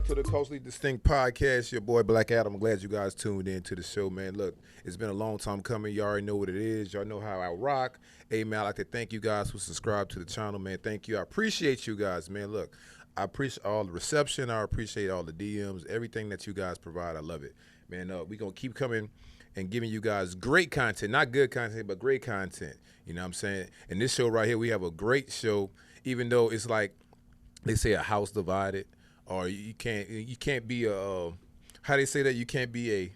to the Culturally Distinct Podcast. Your boy Black Adam. I'm glad you guys tuned in to the show, man. Look, it's been a long time coming. You already know what it is. Y'all know how I rock. Hey, man, I'd like to thank you guys who subscribe to the channel, man. Thank you. I appreciate you guys, man. Look, I appreciate all the reception. I appreciate all the DMs, everything that you guys provide. I love it, man. We're going to keep coming and giving you guys great content, not good content, but great content. You know what I'm saying? And this show right here, we have a great show, even though it's like they say a house divided, or you can't be a how they say that you can't be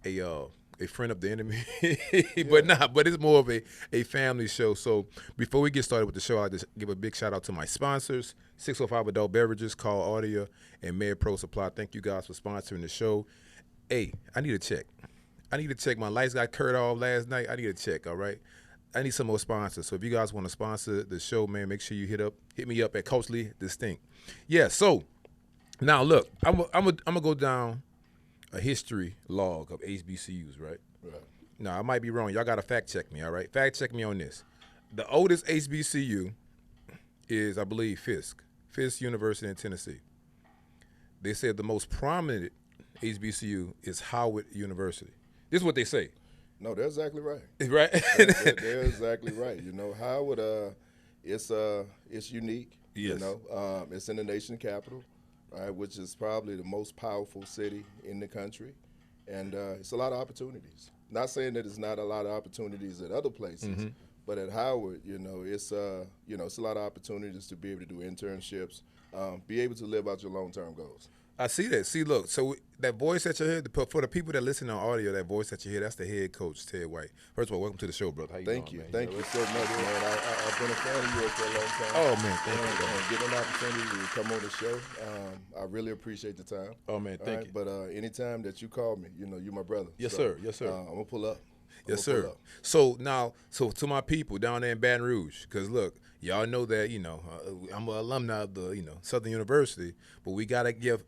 a friend of the enemy, but it's more of a family show. So before we get started with the show, I just give a big shout out to my sponsors: 605 Adult Beverages, Call Audio, and Med Pro Supply. Thank you guys for sponsoring the show. Hey, I need a check. My lights got cut off last night. I need a check. All right. I need some more sponsors. So if you guys want to sponsor the show, man, make sure you hit me up at Culturally Distinct. Yeah. So now look, I'm gonna go down a history log of HBCUs, right? Right. Now I might be wrong. Y'all gotta fact check me. All right. Fact check me on this. The oldest HBCU is, I believe, Fisk University in Tennessee. They said the most prominent HBCU is Howard University. This is what they say. No, they're exactly right. Right? They're exactly right. You know, Howard, it's unique. Yes. You know, it's in the nation capital, right, which is probably the most powerful city in the country, and it's a lot of opportunities. Not saying that it's not a lot of opportunities at other places, but at Howard, it's a lot of opportunities to be able to do internships, be able to live out your long-term goals. I see that. See, look, so that voice that you hear, for the people that listen on audio, that voice that you hear, that's the head coach, Ted White. First of all, welcome to the show, brother. How you Thank doing, you. man? Thank you so much, man. I've been a fan of yours for a long time. Oh, man, thank you. And getting an opportunity to come on the show, I really appreciate the time. Oh, man, thank you. But anytime that you call me, you're my brother. Yes, so, sir. Yes, sir. I'm going to pull up. Yes, sir. So to my people down there in Baton Rouge, because look, y'all know that, I'm an alumni of the, Southern University, but we got to give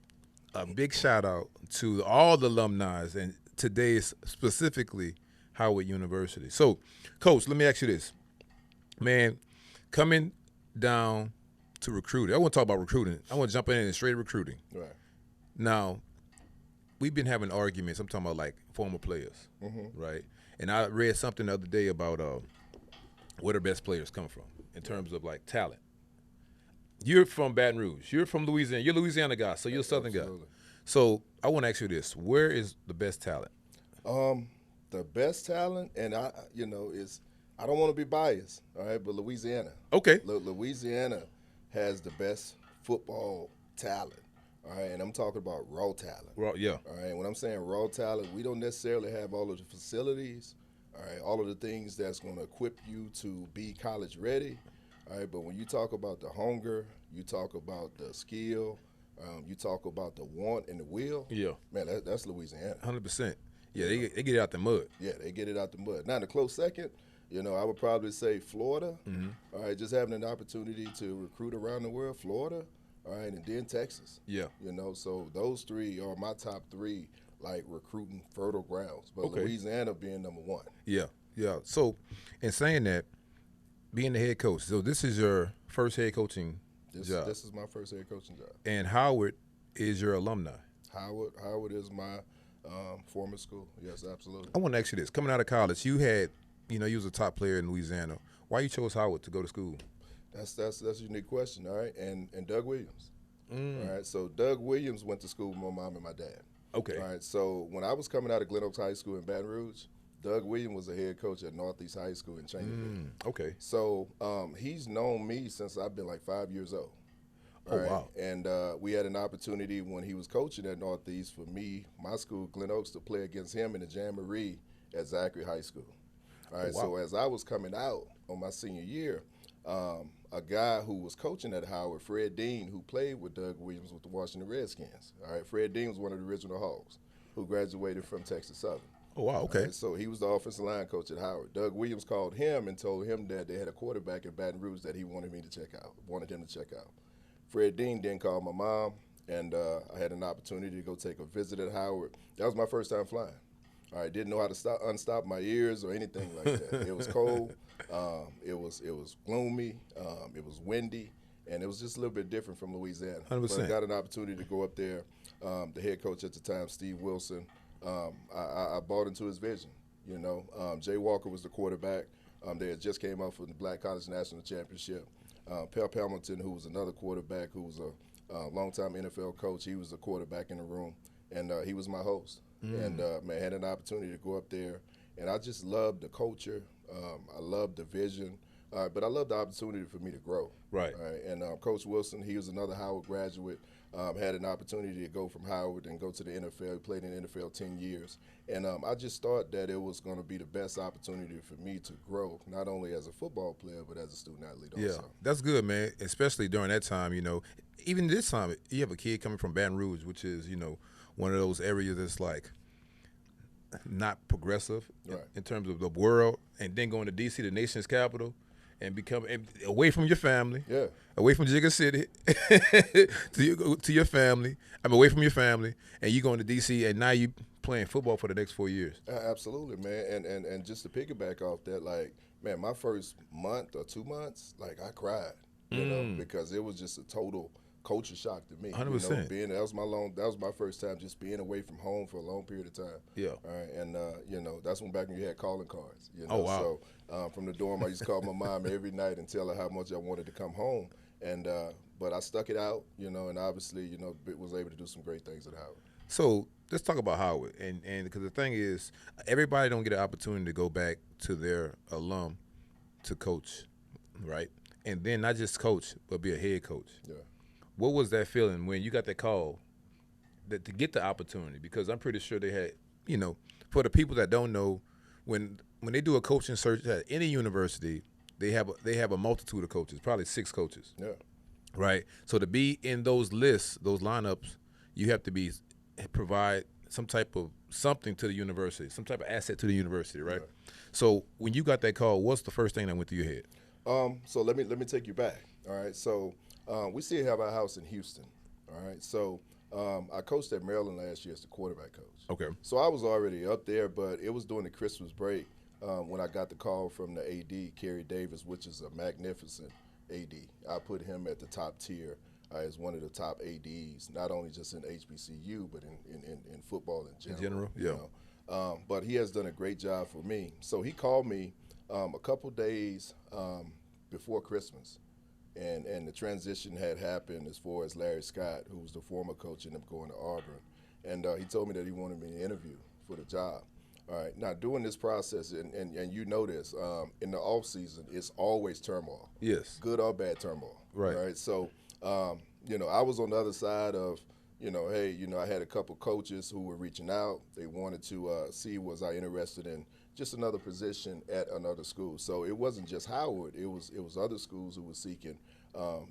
a big shout out to all the alumni, and today is specifically Howard University. So, Coach, let me ask you this. Man, coming down to recruiting, I want to talk about recruiting. I want to jump in and straight recruiting. Right. Now, we've been having arguments. I'm talking about like former players, right? And I read something the other day about where the best players come from in terms of like talent. You're from Baton Rouge. You're from Louisiana. You're a Louisiana guy, so you're a Southern guy. So I want to ask you this: where is the best talent? The best talent, and is I don't want to be biased, all right, but Louisiana. Okay. Louisiana has the best football talent, all right, and I'm talking about raw talent. Well, yeah. All right, when I'm saying raw talent, we don't necessarily have all of the facilities, all right, all of the things that's going to equip you to be college ready. All right, but when you talk about the hunger, you talk about the skill, you talk about the want and the will. Yeah, man, that's Louisiana. 100%. Yeah, they get it out the mud. Yeah, they get it out the mud. Now, in a close second, I would probably say Florida. All right, just having an opportunity to recruit around the world, Florida. All right, and then Texas. Yeah. So those three are my top three, like recruiting fertile grounds. But Louisiana being number one. Yeah, yeah. So, in saying that, being the head coach, so this is your first head coaching job. This is my first head coaching job. And Howard is your alumni. Howard is my former school. Yes, absolutely. I want to ask you this. Coming out of college, you had, you was a top player in Louisiana. Why you chose Howard to go to school? That's a unique question, all right? And Doug Williams. All right, so Doug Williams went to school with my mom and my dad. Okay. All right, so when I was coming out of Glen Oaks High School in Baton Rouge, Doug Williams was a head coach at Northeast High School in Cheneyville. Okay. So he's known me since I've been like 5 years old. Oh, right? Wow. And we had an opportunity when he was coaching at Northeast for me, my school, Glen Oaks, to play against him in the Jamboree at Zachary High School. All right, wow. So as I was coming out on my senior year, a guy who was coaching at Howard, Fred Dean, who played with Doug Williams with the Washington Redskins. All right, Fred Dean was one of the original Hogs who graduated from Texas Southern. Oh, wow, okay. Right, so he was the offensive line coach at Howard. Doug Williams called him and told him that they had a quarterback in Baton Rouge that he wanted him to check out. Fred Dean then called my mom, and I had an opportunity to go take a visit at Howard. That was my first time flying. I didn't know how to unstop my ears or anything like that. It was cold. It was gloomy. It was windy. and it was just a little bit different from Louisiana. 100%. But I got an opportunity to go up there. The head coach at the time, Steve Wilson, I bought into his vision. Jay Walker was the quarterback. They had just came out from the Black College National Championship. Pep Hamilton, who was another quarterback, who was a longtime NFL coach, he was the quarterback in the room, and he was my host. And I had an opportunity to go up there, and I just loved the culture. I loved the vision, but I loved the opportunity for me to grow. Right. And Coach Wilson, he was another Howard graduate. Had an opportunity to go from Howard and go to the NFL. He played in the NFL 10 years. And I just thought that it was going to be the best opportunity for me to grow, not only as a football player, but as a student athlete also. Yeah, that's good, man, especially during that time, Even this time, you have a kid coming from Baton Rouge, which is, one of those areas that's like not progressive in terms of the world, and then going to D.C., the nation's capital, and become away from your family, away from Jigga City, to your family. I'm away from your family, and you going to D.C. and now you playing football for the next 4 years. Absolutely, man. And just to piggyback off that, like, man, my first month or 2 months, like, I cried, because it was just a total culture shock to me. 100%. That was my first time just being away from home for a long period of time. Yeah. All right. And that's when back when you had calling cards. Oh, wow. So from the dorm, I used to call my mom every night and tell her how much I wanted to come home. And but I stuck it out, and obviously, was able to do some great things at Howard. So let's talk about Howard, and because the thing is, everybody don't get an opportunity to go back to their alum to coach, right? And then not just coach, but be a head coach. Yeah. What was that feeling when you got that call to get the opportunity? Because I'm pretty sure they had, for the people that don't know, when they do a coaching search at any university, they have a multitude of coaches, probably 6 coaches. Yeah. Right. So to be in those lists, those lineups, you have to provide some type of something to the university, some type of asset to the university, right? Yeah. So when you got that call, what's the first thing that went through your head? So let me take you back. All right. So we still have our house in Houston. All right. So I coached at Maryland last year as the quarterback coach. Okay. So I was already up there, but it was during the Christmas break when I got the call from the AD, Kerry Davis, which is a magnificent AD. I put him at the top tier as one of the top ADs, not only just in HBCU, but in football in general. In general, yeah. But he has done a great job for me. So he called me a couple days before Christmas, and the transition had happened as far as Larry Scott, who was the former coach, ended up going to Auburn. And he told me that he wanted me to interview for the job. All right. Now, during this process, and you know this, in the off season, it's always turmoil. Yes. Good or bad turmoil. Right. All right. So, I was on the other side of, hey, I had a couple coaches who were reaching out. They wanted to see was I interested in just another position at another school. So it wasn't just Howard. It was other schools who were seeking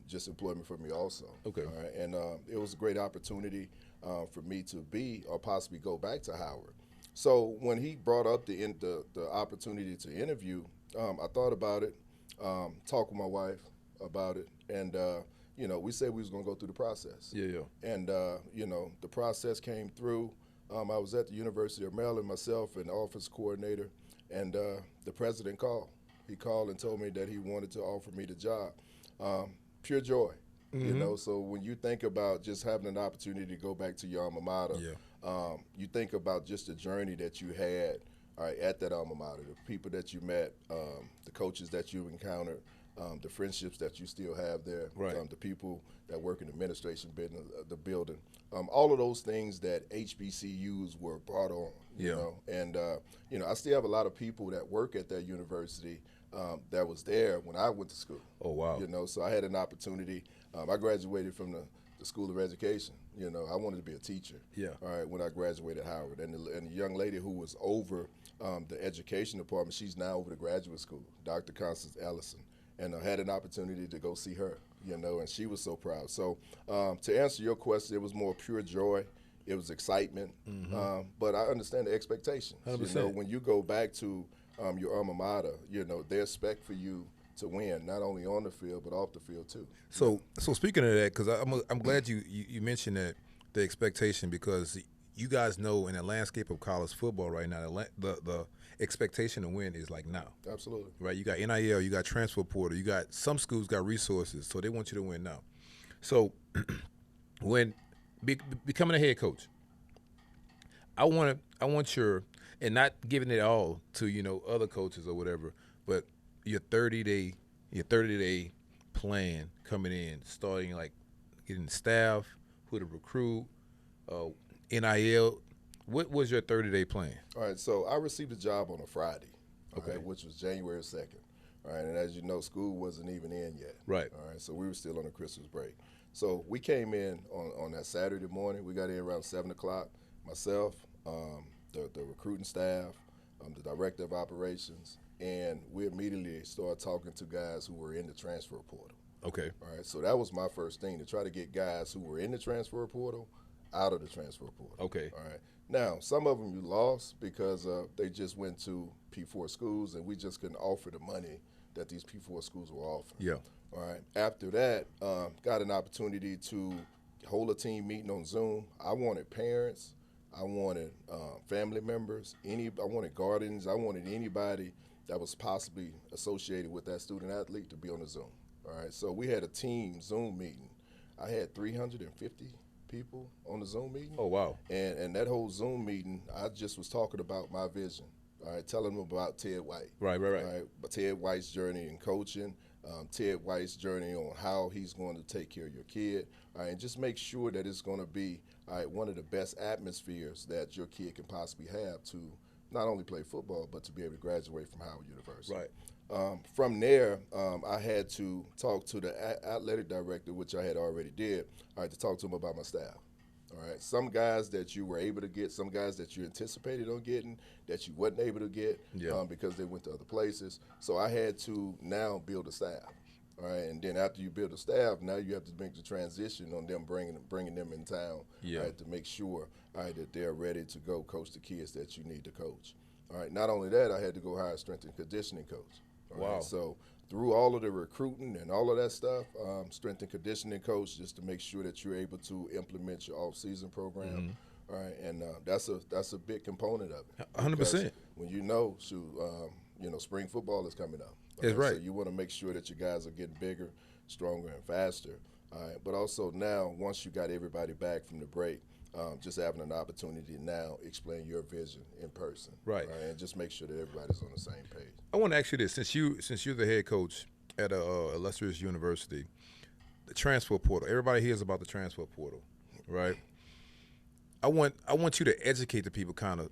just employment for me also. Okay. All right. And it was a great opportunity for me to be or possibly go back to Howard. So when he brought up the opportunity to interview, I thought about it, talked with my wife about it, and we said we was going to go through the process. Yeah. And the process came through. I was at the University of Maryland myself, and the office coordinator, and the president called. He called and told me that he wanted to offer me the job. Pure joy. Mm-hmm. So when you think about just having an opportunity to go back to your alma mater, you think about just the journey that you had at that alma mater, the people that you met, the coaches that you encountered, the friendships that you still have there, right. The people that work in the administration the building, all of those things that HBCUs were brought on, you know. And, I still have a lot of people that work at that university that was there when I went to school. Oh, wow. So I had an opportunity. I graduated from the School of Education. I wanted to be a teacher. Yeah. All right, when I graduated at Howard. And the young lady who was over the education department, she's now over the graduate school, Dr. Constance Ellison. And I had an opportunity to go see her, and she was so proud. So to answer your question, it was more pure joy. It was excitement. Mm-hmm. But I understand the expectations. 100%. When you go back to your alma mater, they expect for you to win, not only on the field, but off the field too. So speaking of that, because I'm glad you mentioned that, the expectation, because you guys know in the landscape of college football right now, the expectation to win is like now. Absolutely. Right? You got NIL, you got transfer portal, you got some schools got resources, so they want you to win now. So when becoming a head coach, I want your, and not giving it all to other coaches or whatever, but your 30-day plan coming in, starting like getting the staff, who to recruit, NIL. What was your 30-day plan? All right, so I received a job on a Friday, Okay. right, which was January 2nd. All right, and as you know, school wasn't even in yet. Right. All right, so we were still on a Christmas break. So we came in on that Saturday morning. We got in around 7 o'clock. Myself, the recruiting staff, the director of operations, and we immediately started talking to guys who were in the transfer portal. Okay. All right, so that was my first thing, to try to get guys who were in the transfer portal out of the transfer portal. Okay. All right. Now, some of them you lost because they just went to P4 schools, and we just couldn't offer the money that these P4 schools were offering. Yeah. All right. After that, got an opportunity to hold a team meeting on Zoom. I wanted parents. I wanted family members. I wanted guardians. I wanted anybody that was possibly associated with that student athlete to be on the Zoom. All right. So we had a team Zoom meeting. I had 350 people on the Zoom meeting. Oh, wow. And that whole Zoom meeting, I just was talking about my vision. All right, telling them about Ted White. Right. All right, but Ted White's journey in coaching, Ted White's journey on how he's going to take care of your kid, all right, and just make sure that it's going to be one of the best atmospheres that your kid can possibly have to not only play football, but to be able to graduate from Howard University. Right. From there, I had to talk to the athletic director, which I had already did. I had to talk to him about my staff. All right, some guys that you were able to get, some guys that you anticipated on getting that you wasn't able to get because they went to other places. So I had to now build a staff. All right, and then after you build a staff, now you have to make the transition on them bringing them in town. Yeah. Right, to make sure that they're ready to go coach the kids that you need to coach. All right, not only that, I had to go hire a strength and conditioning coach. All Wow. right, so through all of the recruiting and all of that stuff, strength and conditioning coach, just to make sure that you're able to implement your off-season program. All right, and that's a big component of it. 100%. When spring football is coming up. That's right. So you want to make sure that your guys are getting bigger, stronger, and faster. All right, but also now, once you got everybody back from the break, just having an opportunity to now explain your vision in person. Right. And just make sure that everybody's on the same page. I want to ask you this: since you're the head coach at a illustrious university, the transfer portal. Everybody hears about the transfer portal, right? I want you to educate the people kind of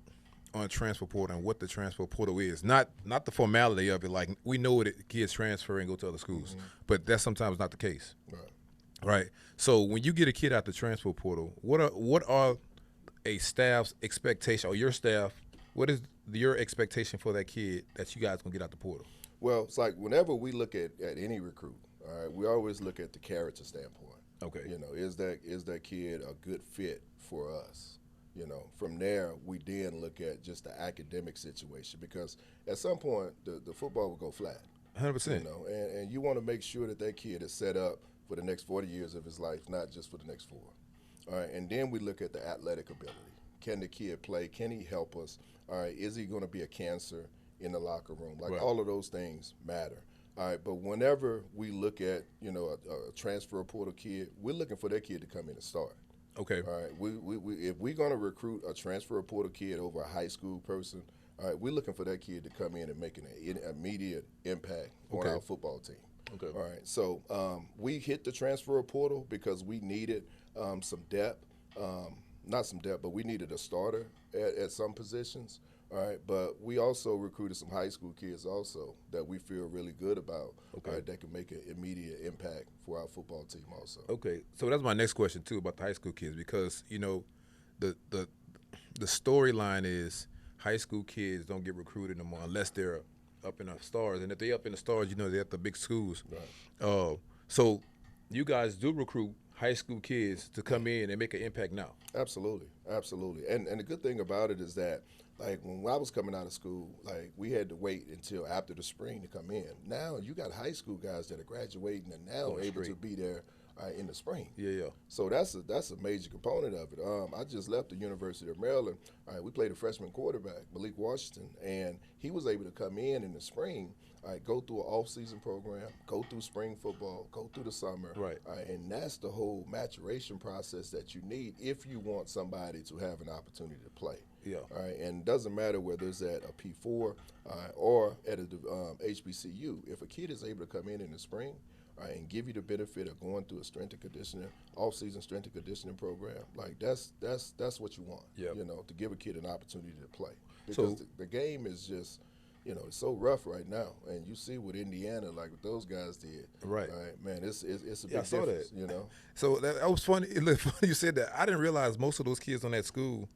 on transfer portal and what the transfer portal is. Not the formality of it. Like, we know that kids transfer and go to other schools, but that's sometimes not the case. Right. Right. So when you get a kid out the transfer portal, what are a staff's expectation, or your staff? What is your expectation for that kid that you guys gonna get out the portal? Well, it's like whenever we look at any recruit, all right, we always look at the character standpoint. Okay. Is that kid a good fit for us? From there, we then look at just the academic situation, because at some point the football will go flat. 100%. And you want to make sure that kid is set up for the next 40 years of his life, not just for the next 4. All right, and then we look at the athletic ability. Can the kid play? Can he help us? All right, is he going to be a cancer in the locker room? Like, right. All of those things matter. All right, but whenever we look at, a transfer portal kid, we're looking for that kid to come in and start. Okay. All right, if we're going to recruit a transfer portal kid over a high school person, all right, we're looking for that kid to come in and make an immediate impact on our football team. Okay. All right, so we hit the transfer portal because we needed some depth. Not some depth, but we needed a starter at some positions. All right, but we also recruited some high school kids also that we feel really good about. Okay. All right, that can make an immediate impact for our football team also. Okay, so that's my next question too about the high school kids, because the storyline is high school kids don't get recruited no more unless they're up in the stars, and if they're up in the stars, they're at the big schools. Right. So you guys do recruit high school kids to come in and make an impact now. Absolutely. And the good thing about it is that, like, when I was coming out of school, like, we had to wait until after the spring to come in. Now you got high school guys that are graduating and now able to be there in the spring. Yeah. So that's a major component of it. I just left the University of Maryland. We played a freshman quarterback, Malik Washington, and he was able to come in the spring, go through an off-season program, go through spring football, go through the summer. Right. And that's the whole maturation process that you need if you want somebody to have an opportunity to play. Yeah. All right, and it doesn't matter whether it's at a P4 or at a HBCU. If a kid is able to come in the spring, and give you the benefit of going through a strength and conditioning, off-season strength and conditioning program, like that's what you want. Yep. To give a kid an opportunity to play, because the game is just, it's so rough right now, and you see what Indiana, like what those guys did. Right. Man, it's a big I saw difference. that. So that was funny. It looked funny you said that. I didn't realize most of those kids on that school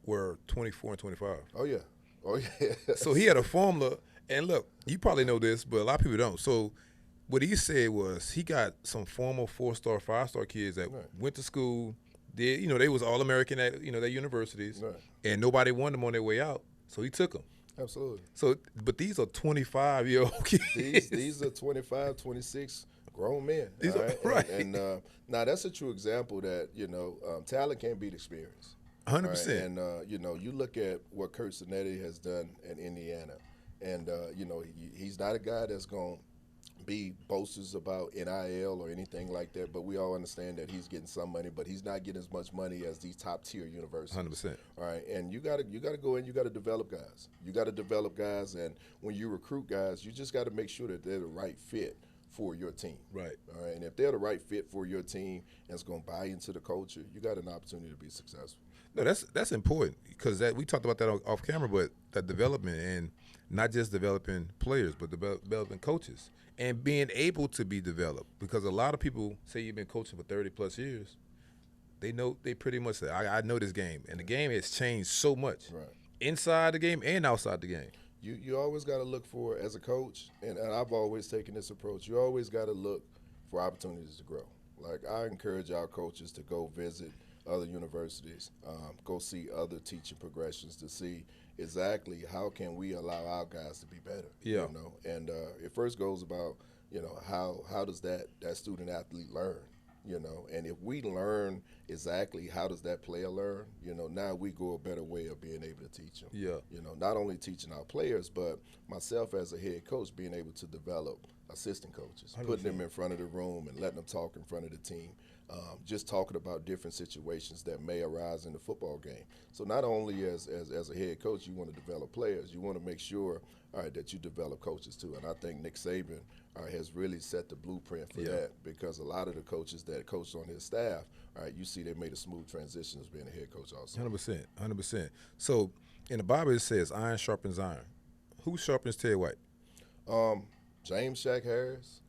were 24 and 25. Oh yeah. So he had a formula, and look, you probably know this, but a lot of people don't. So what he said was he got some former 4-star, 5-star kids that went to school, did they was All-American at their universities, and nobody wanted them on their way out, so he took them. Absolutely. So, but these are 25-year-old kids. These are 25, 26 grown men. These are, right. And now that's a true example that talent can't beat experience. 100%. And you look at what Kurt Cinetti has done in Indiana, and he's not a guy that's going to be boasters about NIL or anything like that, but we all understand that he's getting some money, but he's not getting as much money as these top tier universities. 100%. All right, and you got to go in, you got to develop guys. You got to develop guys, and when you recruit guys, you just got to make sure that they're the right fit for your team. Right. All right, and if they're the right fit for your team and it's going to buy into the culture, you got an opportunity to be successful. No, that's important, because we talked about that off camera, but that development, and not just developing players, but developing coaches and being able to be developed. Because a lot of people say you've been coaching for 30+ years, they pretty much say, I know this game, and the game has changed so much, inside the game and outside the game. You always got to look for, as a coach, and I've always taken this approach, you always got to look for opportunities to grow. Like, I encourage our coaches to go visit other universities, go see other teaching progressions to see exactly how can we allow our guys to be better. Yeah. And it first goes about, how does that student athlete learn, and if we learn exactly how does that player learn, now we go a better way of being able to teach them. Yeah. Not only teaching our players, but myself as a head coach being able to develop assistant coaches, 100%. Putting them in front of the room and letting them talk in front of the team. Just talking about different situations that may arise in the football game. So not only as a head coach, you want to develop players, you want to make sure, that you develop coaches too. And I think Nick Saban has really set the blueprint for that, because a lot of the coaches that coached on his staff, you see they made a smooth transition as being a head coach also. 100%. So in the Bible it says iron sharpens iron. Who sharpens Ted White? James Shaq Harris,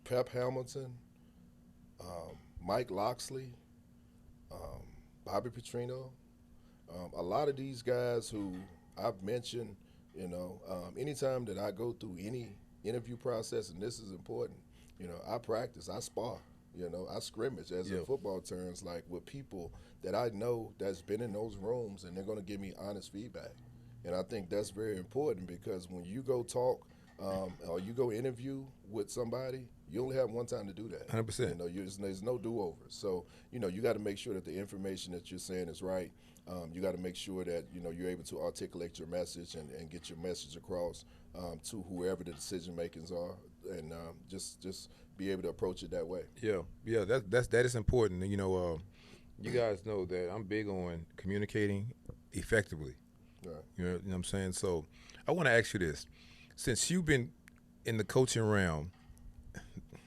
Pep Hamilton, Mike Loxley, Bobby Petrino, a lot of these guys who I've mentioned, anytime that I go through any interview process, and this is important, I practice, I spar, I scrimmage, as in football terms, like with people that I know that's been in those rooms, and they're going to give me honest feedback. And I think that's very important, because when you go talk or you go interview with somebody, you only have one time to do that. 100%. There's no do-overs. So, you got to make sure that the information that you're saying is right. You got to make sure that, you're able to articulate your message and get your message across to whoever the decision makers are, and just be able to approach it that way. Yeah, that is important. And, you guys know that I'm big on communicating effectively. Right. You know what I'm saying? So I want to ask you this. Since you've been in the coaching realm,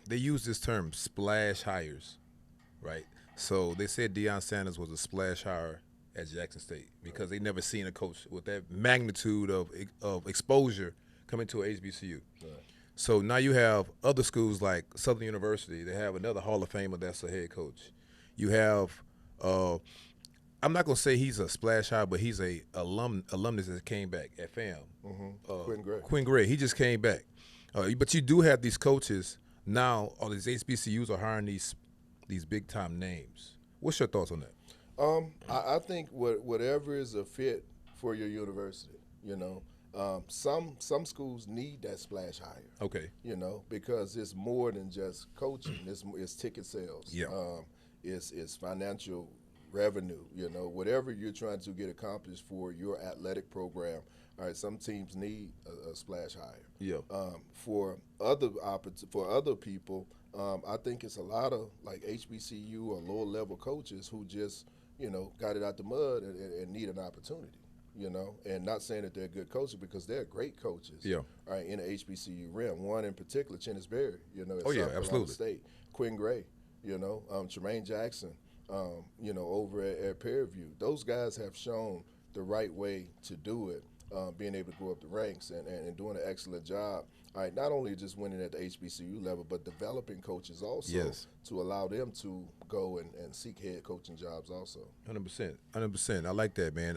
they use this term splash hires, right? So they said Deion Sanders was a splash hire at Jackson State because they never seen a coach with that magnitude of exposure coming to a HBCU. Right. So now you have other schools like Southern University. They have another Hall of Famer that's a head coach. You have I'm not gonna say he's a splash hire, but he's a alumnus that came back at FAM. Mm-hmm. Quinn Gray. He just came back. But you do have these coaches now. All these HBCUs are hiring these big time names. What's your thoughts on that? I think whatever is a fit for your university, Some schools need that splash hire. Okay. You know, because it's more than just coaching. It's ticket sales. Yeah. It's financial revenue. You know, whatever you're trying to get accomplished for your athletic program. All right, some teams need a splash hire. Yeah. For other people, I think it's a lot of like HBCU or lower level coaches who just got it out the mud and need an opportunity. And not saying that they're good coaches because they're great coaches. Yeah. Right, in the HBCU realm. One in particular, Chennis Berry, at Oh, yeah, South Carolina absolutely. State. Quinn Gray, Tremaine Jackson, over at Pearview. Those guys have shown the right way to do it, being able to go up the ranks and doing an excellent job. All right, not only just winning at the HBCU level, but developing coaches also Yes. to allow them to go and seek head coaching jobs also. 100%. I like that, man.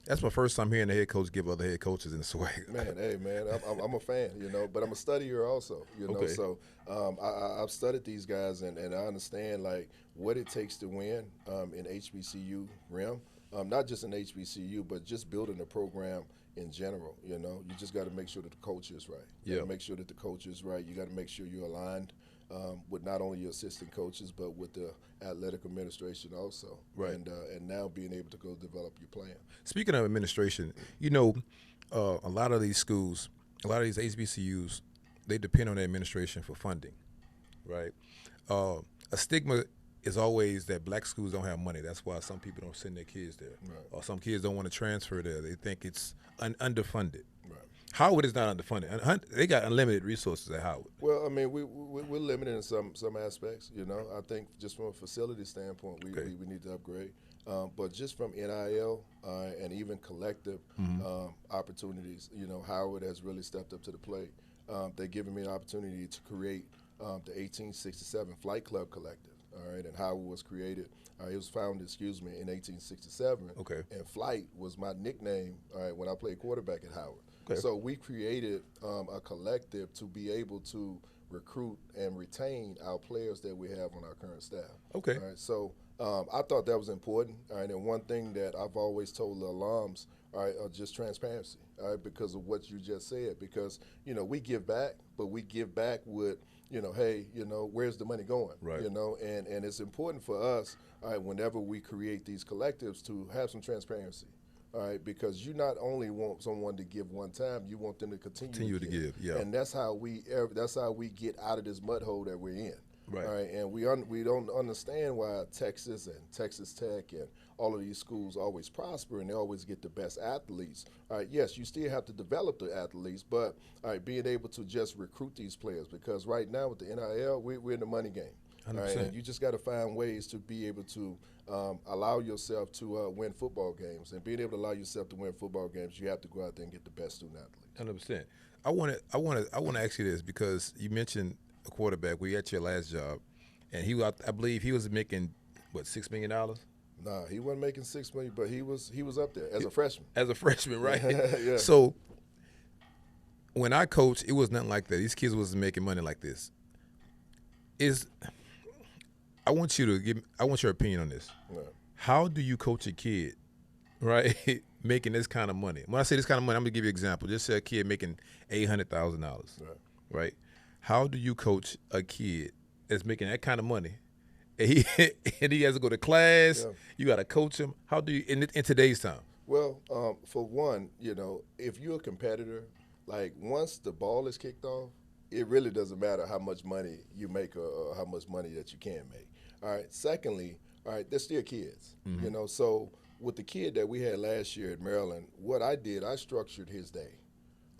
That's my first time hearing a head coach give other head coaches in the swag. Man, hey, man, I'm a fan, but I'm a studier also, Okay. So I've studied these guys and I understand, like, what it takes to win in HBCU realm, not just in HBCU, but just building a program in general. You just got to make sure that the coach is right. You got to make sure that the coach is right. You got to make sure you're aligned with not only your assistant coaches, but with the athletic administration also. Right. And now being able to go develop your plan. Speaking of administration, a lot of these schools, a lot of these HBCUs, they depend on the administration for funding, right? A stigma is always that black schools don't have money. That's why some people don't send their kids there. Right. Or some kids don't want to transfer there. They think it's underfunded. Right. Howard is not underfunded. They got unlimited resources at Howard. Well, I mean, we're limited in some aspects. I think just from a facility standpoint, we need to upgrade. But just from NIL and even collective opportunities, Howard has really stepped up to the plate. They've given me an opportunity to create the 1867 Flight Club Collective. All right, and Howard was created. It was founded, in 1867. Okay. And Flight was my nickname. All right, when I played quarterback at Howard. Okay. So we created a collective to be able to recruit and retain our players that we have on our current staff. Okay. All right, so I thought that was important. All right, and one thing that I've always told the alums, all right, just transparency. All right, because of what you just said. Because we give back, but we give back with hey, where's the money going? Right. And it's important for us, all right, whenever we create these collectives to have some transparency. All right, because you not only want someone to give one time, you want them to continue to give. Yeah. And that's how we get out of this mud hole that we're in. Right. All right, and we don't understand why Texas and Texas Tech and all of these schools always prosper and they always get the best athletes. All right, yes, you still have to develop the athletes, but all right, being able to just recruit these players, because right now with the NIL, we're in the money game. 100%. All right, and you just got to find ways to be able to allow yourself to win football games. And being able to allow yourself to win football games, you have to go out there and get the best student athletes. 100%. I want to ask you this because you mentioned a quarterback. We at your last job, and I believe he was making $6 million. Nah, he wasn't making $6 million, but he was up there as a freshman. As a freshman, right? Yeah. So when I coached, it was nothing like that. These kids wasn't making money like this. I want your opinion on this. Right. How do you coach a kid, right, making this kind of money? When I say this kind of money, I'm gonna give you an example. Just say a kid making $800,000, right? How do you coach a kid that's making that kind of money, and he has to go to class? Yeah. You got to coach him. How do you in today's time? Well, for one, if you're a competitor, like once the ball is kicked off, it really doesn't matter how much money you make or how much money that you can make. All right. Secondly, all right, they're still kids. Mm-hmm. So with the kid that we had last year at Maryland, what I did, I structured his day.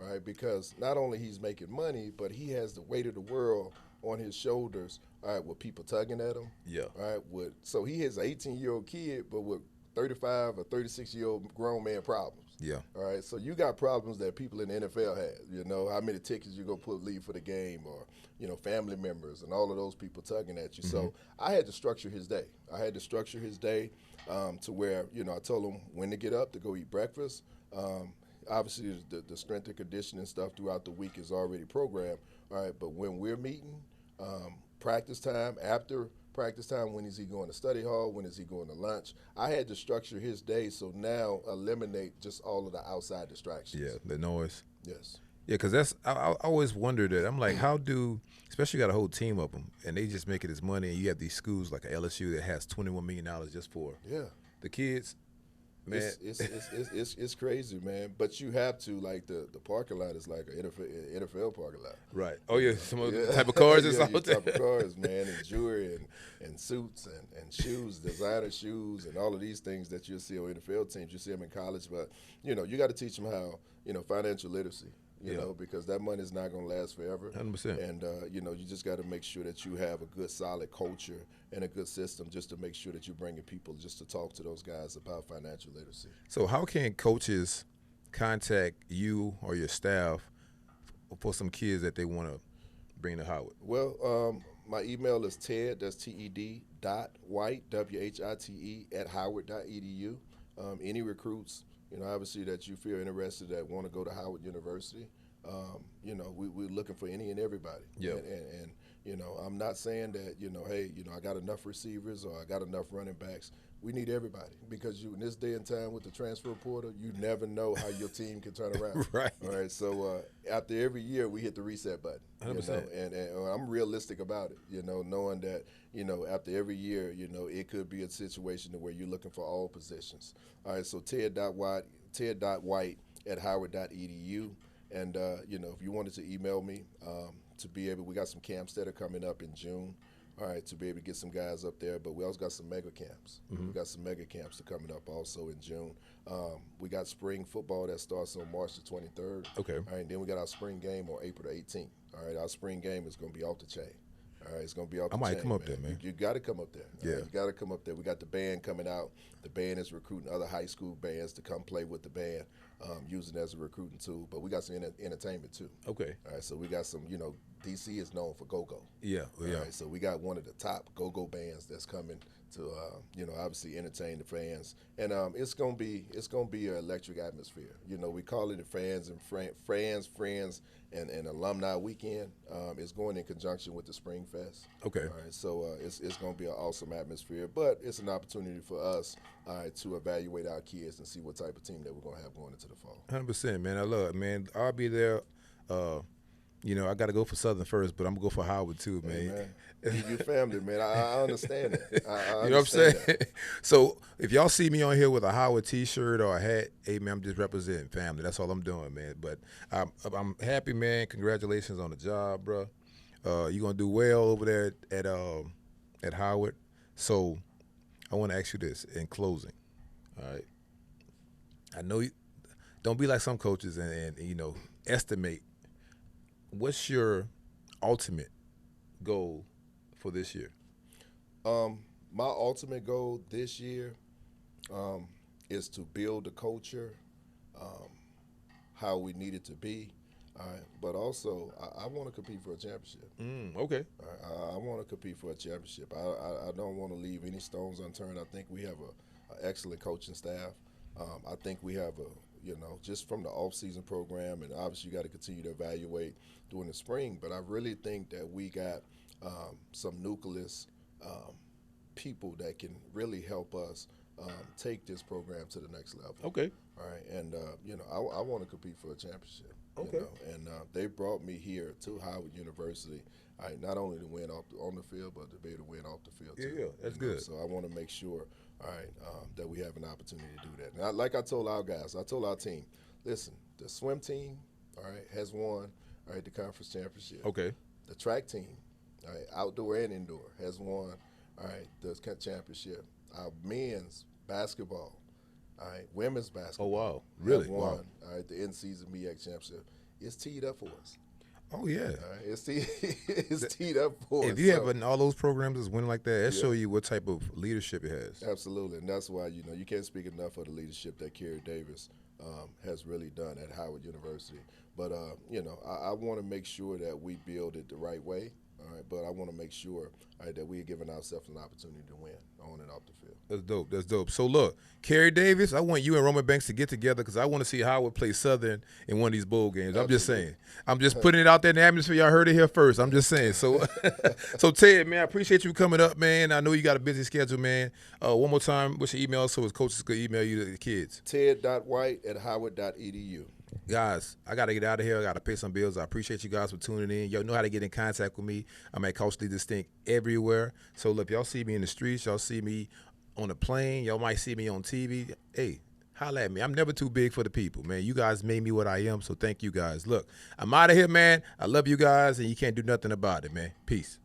All right, because not only he's making money, but he has the weight of the world on his shoulders. All right, with people tugging at him. Yeah. All right, so he is an 18-year-old kid, but with 35 or 36-year-old grown man problems. Yeah. All right, so you got problems that people in the NFL have. How many tickets you gonna leave for the game, or family members and all of those people tugging at you. Mm-hmm. So I had to structure his day. To where I told him when to get up to go eat breakfast. Obviously, the strength and conditioning stuff throughout the week is already programmed. All right, but when we're meeting, practice time, after practice time? When is he going to study hall? When is he going to lunch? I had to structure his day, so now eliminate just all of the outside distractions. Yeah, the noise. Yes. Yeah, because I always wondered that. I'm like, how do, especially you got a whole team of them, and they just making this money, and you have these schools like LSU that has $21 million just for the kids. Man, it's crazy, man. But you have to, like, the parking lot is like an NFL parking lot. Right. Oh yeah, some of the type of cars is out there. Type of cars, man, and jewelry and suits and shoes, designer shoes, and all of these things that you'll see on NFL teams. You see them in college, but you got to teach them how financial literacy. You know, because that money is not going to last forever. 100%. And, you just got to make sure that you have a good, solid culture and a good system just to make sure that you're bringing people just to talk to those guys about financial literacy. So how can coaches contact you or your staff for some kids that they want to bring to Howard? Well, my email is Ted, that's TED, .White, WHITE, @howard.edu. Any recruits, obviously that you feel interested that want to go to Howard University, we're looking for any and everybody. Yeah. And I'm not saying that, hey, I got enough receivers or I got enough running backs. We need everybody because in this day and time with the transfer portal, you never know how your team can turn around. Right. All right. So after every year, we hit the reset button. 100%. And I'm realistic about it, knowing that, after every year, it could be a situation where you're looking for all positions. All right. So Ted.White @howard.edu. And, if you wanted to email me we got some camps that are coming up in June. All right, to be able to get some guys up there, but we also got some mega camps. Mm-hmm. We got some mega camps that are coming up also in June. We got spring football that starts on March the 23rd. Okay. All right, and then we got our spring game on April the 18th. All right, our spring game is going to be off the chain. All right, it's going to be off the chain. I might come up there, man. You got to come up there. Yeah. You got to come up there. We got the band coming out. The band is recruiting other high school bands to come play with the band, using it as a recruiting tool. But we got some entertainment too. Okay. All right, so we got some, DC is known for go-go. Yeah, yeah. Right, so we got one of the top go-go bands that's coming to, obviously entertain the fans, and it's gonna be an electric atmosphere. We call it the Friends, and Alumni Weekend. It's going in conjunction with the Spring Fest. Okay. All right, so it's gonna be an awesome atmosphere, but it's an opportunity for us, to evaluate our kids and see what type of team that we're gonna have going into the fall. 100%, man. I love it, man. I'll be there. I got to go for Southern first, but I'm going to go for Howard too, man. Hey, you family, man. I understand that. I you know what I'm saying? that. So if y'all see me on here with a Howard T-shirt or a hat, hey, man, I'm just representing family. That's all I'm doing, man. But I'm happy, man. Congratulations on the job, bro. You're going to do well over there at Howard. So I want to ask you this in closing, all right? I know you don't be like some coaches and estimate. What's your ultimate goal for this year? My ultimate goal this year is to build a culture how we need it to be, but also I want to compete for a championship. Okay. I want to compete for a championship. I don't want to leave any stones unturned. I think we have an excellent coaching staff. I think we have just from the off-season program, and obviously you got to continue to evaluate during the spring, but I really think that we got some nucleus people that can really help us take this program to the next level. Okay. All right, and I want to compete for a championship. Okay. And they brought me here to Howard University, not only to win on the field, but to be able to win off the field too. Yeah, that's good. So I want to make sure, that we have an opportunity to do that. And like I told our guys, I told our team, listen, the swim team, has won, the conference championship. Okay. The track team, outdoor and indoor, has won, the championship. Our men's basketball, women's basketball. Oh, wow. Really? Have won, Wow. the in-season MEAC championship. It's teed up for us. Oh, yeah. It's teed up for us. If you have all those programs that's winning like that, show you what type of leadership it has. Absolutely, and that's why, you can't speak enough of the leadership that Kerry Davis has really done at Howard University. But, I want to make sure that we build it the right way. All right, but I want to make sure that we're giving ourselves an opportunity to win on and off the field. That's dope. That's dope. So look, Kerry Davis, I want you and Roman Banks to get together because I want to see Howard play Southern in one of these bowl games. I'm just saying. I'm just putting it out there in the atmosphere. Y'all heard it here first. I'm just saying. So, so Ted, man, I appreciate you coming up, man. I know you got a busy schedule, man. One more time, what's your email so his coaches could email you the kids? ted.white@howard.edu. Guys, I got to get out of here. I got to pay some bills. I appreciate you guys for tuning in. Y'all know how to get in contact with me. I'm at Culturally Distinct everywhere. So, look, y'all see me in the streets. Y'all see me on a plane. Y'all might see me on TV. Hey, holla at me. I'm never too big for the people, man. You guys made me what I am, so thank you guys. Look, I'm out of here, man. I love you guys, and you can't do nothing about it, man. Peace.